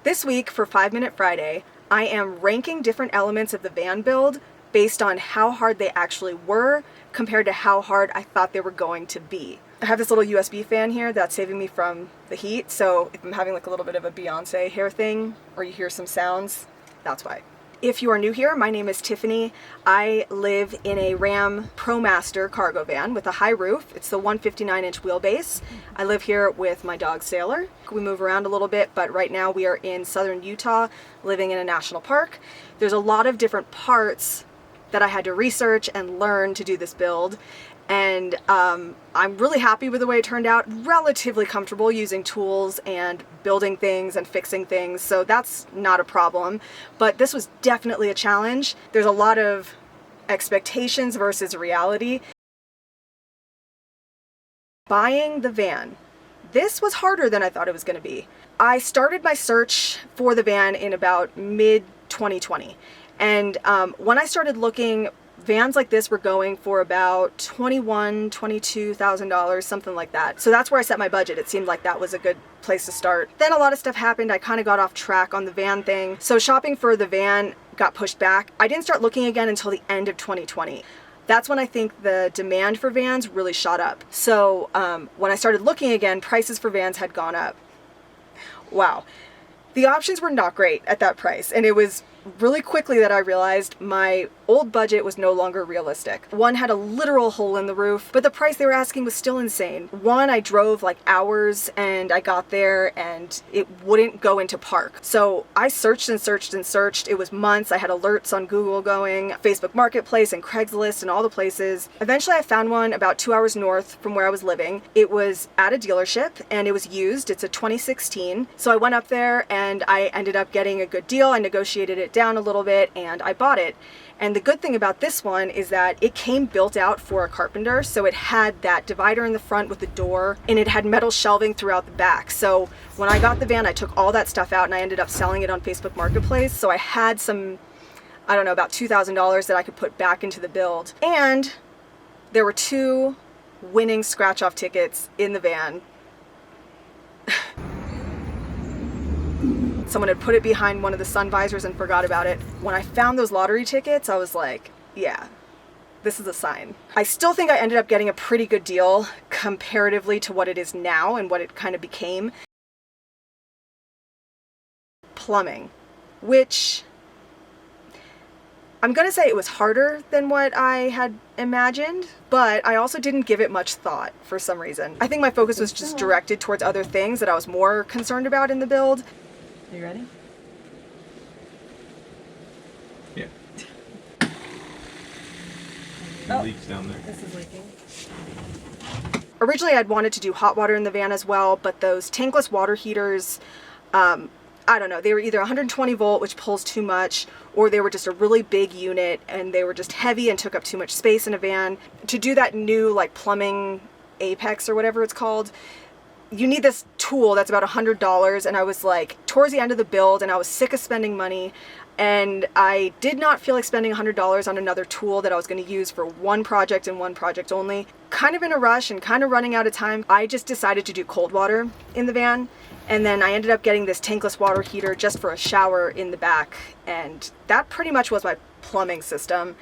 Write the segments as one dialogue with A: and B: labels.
A: This week for 5 Minute Friday, I am ranking different elements of the van build based on how hard they actually were compared to how hard I thought they were going to be. I have this little USB fan here that's saving me from the heat, so if I'm having like a little bit of a Beyonce hair thing or you hear some sounds, that's why. If you are new here, my name is Tiffany. I live in a Ram ProMaster cargo van with a high roof. It's the 159-inch wheelbase. I live here with my dog Sailor. We move around a little bit, but right now we are in southern Utah, living in a national park. There's a lot of different parts that I had to research and learn to do this build. And I'm really happy with the way it turned out. Relatively comfortable using tools and building things and fixing things, so that's not a problem. But this was definitely a challenge. There's a lot of expectations versus reality. Buying the van. This was harder than I thought it was going to be. I started my search for the van in about mid-2020. And when I started looking, vans like this were going for about $21,000, $22,000, something like that. So that's where I set my budget. It seemed like that was a good place to start. Then a lot of stuff happened. I kind of got off track on the van thing. So shopping for the van got pushed back. I didn't start looking again until the end of 2020. That's when I think the demand for vans really shot up. So when I started looking again, prices for vans had gone up. Wow. The options were not great at that price, and it was really quickly that I realized my old budget was no longer realistic. One had a literal hole in the roof, but the price they were asking was still insane. One, I drove like hours and I got there and it wouldn't go into park. So I searched and searched and searched. It was months. I had alerts on Google going, Facebook Marketplace and Craigslist and all the places. Eventually I found one about 2 hours north from where I was living. It was at a dealership and it was used. It's a 2016. So I went up there and I ended up getting a good deal. I negotiated it down a little bit and I bought it. And the good thing about this one is that it came built out for a carpenter, so it had that divider in the front with the door, and it had metal shelving throughout the back. So when I got the van, I took all that stuff out and I ended up selling it on Facebook Marketplace. So I had some, I don't know, about $2,000 that I could put back into the build. And there were 2 winning scratch-off tickets in the van. Someone had put it behind one of the sun visors and forgot about it. When I found those lottery tickets, I was like, yeah, this is a sign. I still think I ended up getting a pretty good deal comparatively to what it is now and what it kind of became. Plumbing, which I'm gonna say it was harder than what I had imagined, but I also didn't give it much thought for some reason. I think my focus was just directed towards other things that I was more concerned about in the build. Are you ready?
B: Yeah. Leaks down there.
A: This is leaking. Originally I'd wanted to do hot water in the van as well, but those tankless water heaters, I don't know, they were either 120 volt, which pulls too much, or they were just a really big unit and they were just heavy and took up too much space in a van. To do that new like plumbing Apex or whatever it's called, you need this tool that's about $100, and I was like towards the end of the build and I was sick of spending money, and I did not feel like spending $100 on another tool that I was going to use for one project and one project only. Kind of in a rush and kind of running out of time, I just decided to do cold water in the van, and then I ended up getting this tankless water heater just for a shower in the back, and that pretty much was my plumbing system.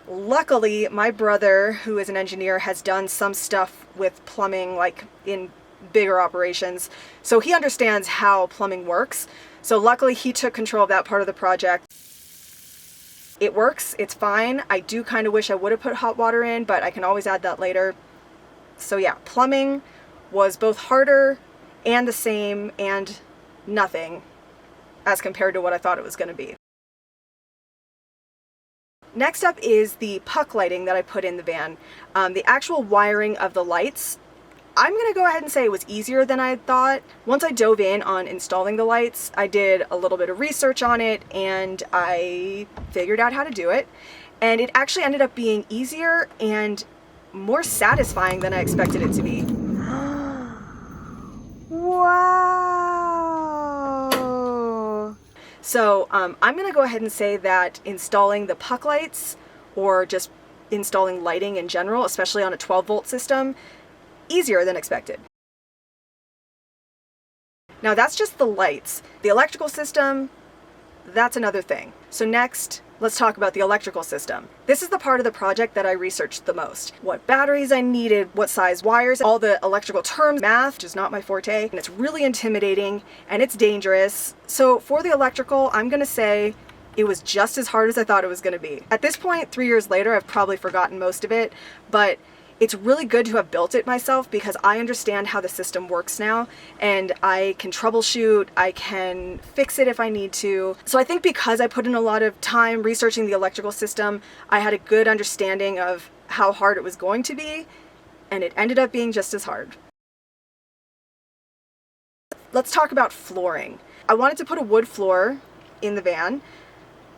A: Luckily, my brother, who is an engineer, has done some stuff with plumbing like in bigger operations, so he understands how plumbing works. So luckily he took control of that part of the project. It works, it's fine. I do kind of wish I would have put hot water in, but I can always add that later. So yeah, plumbing was both harder and the same and nothing as compared to what I thought it was going to be. Next up is the puck lighting that I put in the van. The actual wiring of the lights, I'm going to go ahead and say it was easier than I thought. Once I dove in on installing the lights, I did a little bit of research on it and I figured out how to do it. And it actually ended up being easier and more satisfying than I expected it to be. Wow! So I'm going to go ahead and say that installing the puck lights, or just installing lighting in general, especially on a 12 volt system, easier than expected. Now that's just the lights. The electrical system, that's another thing. So next, let's talk about the electrical system. This is the part of the project that I researched the most. What batteries I needed, what size wires, all the electrical terms, math, which is not my forte, and it's really intimidating and it's dangerous. So for the electrical, I'm gonna say it was just as hard as I thought it was gonna be. At this point, 3 years later, I've probably forgotten most of it, but it's really good to have built it myself because I understand how the system works now and I can troubleshoot, I can fix it if I need to. So I think because I put in a lot of time researching the electrical system, I had a good understanding of how hard it was going to be, and it ended up being just as hard. Let's talk about flooring. I wanted to put a wood floor in the van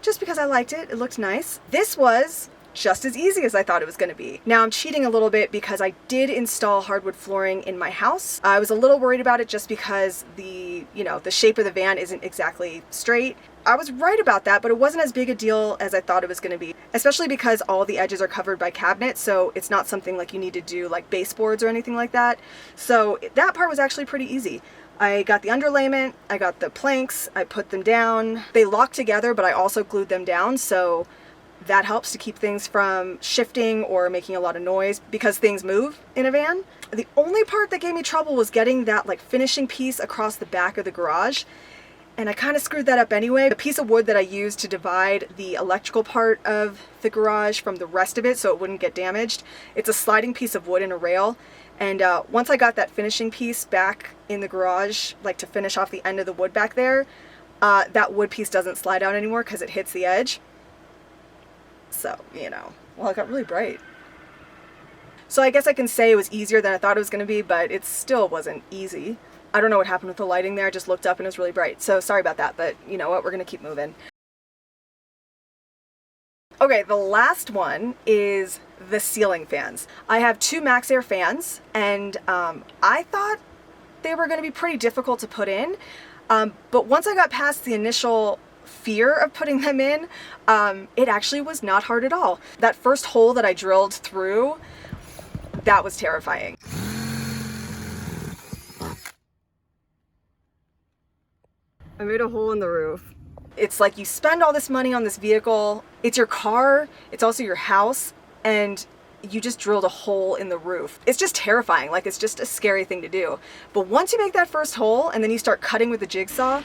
A: just because I liked it. It looked nice. This was just as easy as I thought it was going to be. Now I'm cheating a little bit because I did install hardwood flooring in my house. I was a little worried about it just because the shape of the van isn't exactly straight. I was right about that, but it wasn't as big a deal as I thought it was going to be, especially because all the edges are covered by cabinets, so it's not something like you need to do like baseboards or anything like that. So that part was actually pretty easy. I got the underlayment, I got the planks, I put them down. They locked together, but I also glued them down, so that helps to keep things from shifting or making a lot of noise because things move in a van. The only part that gave me trouble was getting that like finishing piece across the back of the garage. And I kind of screwed that up anyway. The piece of wood that I used to divide the electrical part of the garage from the rest of it so it wouldn't get damaged, it's a sliding piece of wood and a rail. And once I got that finishing piece back in the garage, like to finish off the end of the wood back there, that wood piece doesn't slide out anymore because it hits the edge. So, well, it got really bright. So I guess I can say it was easier than I thought it was going to be, but it still wasn't easy. I don't know what happened with the lighting there. I just looked up and it was really bright. So sorry about that, but you know what? We're going to keep moving. Okay, the last one is the ceiling fans. I have 2 MaxxAir fans, and I thought they were going to be pretty difficult to put in. But once I got past the initial fear of putting them in, it actually was not hard at all. That first hole that I drilled through, that was terrifying. I made a hole in the roof. It's like you spend all this money on this vehicle, it's your car, it's also your house, and you just drilled a hole in the roof. It's just terrifying, like it's just a scary thing to do. But once you make that first hole and then you start cutting with the jigsaw,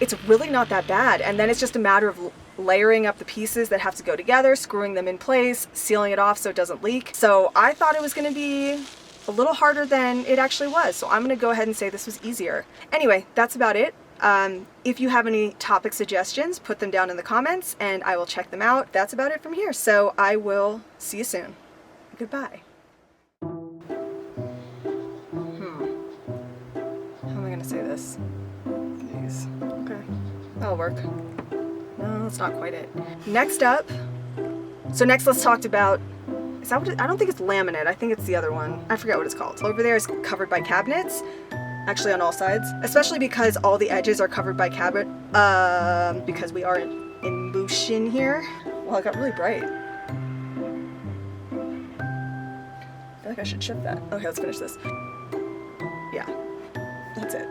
A: it's really not that bad. And then it's just a matter of layering up the pieces that have to go together, screwing them in place, sealing it off so it doesn't leak. So I thought it was gonna be a little harder than it actually was. So I'm gonna go ahead and say this was easier. Anyway, that's about it. If you have any topic suggestions, put them down in the comments and I will check them out. That's about it from here. So I will see you soon. Goodbye. How am I gonna say this? Jeez. Okay. That'll work. No, that's not quite it. Next up, next let's talk about, is that what I don't think it's laminate. I think it's the other one. I forget what it's called. Over there is covered by cabinets. Actually on all sides, especially because all the edges are covered by cabinet, because we are in motion here. Well, it got really bright. I feel like I should shift that. Okay, let's finish this. Yeah, that's it.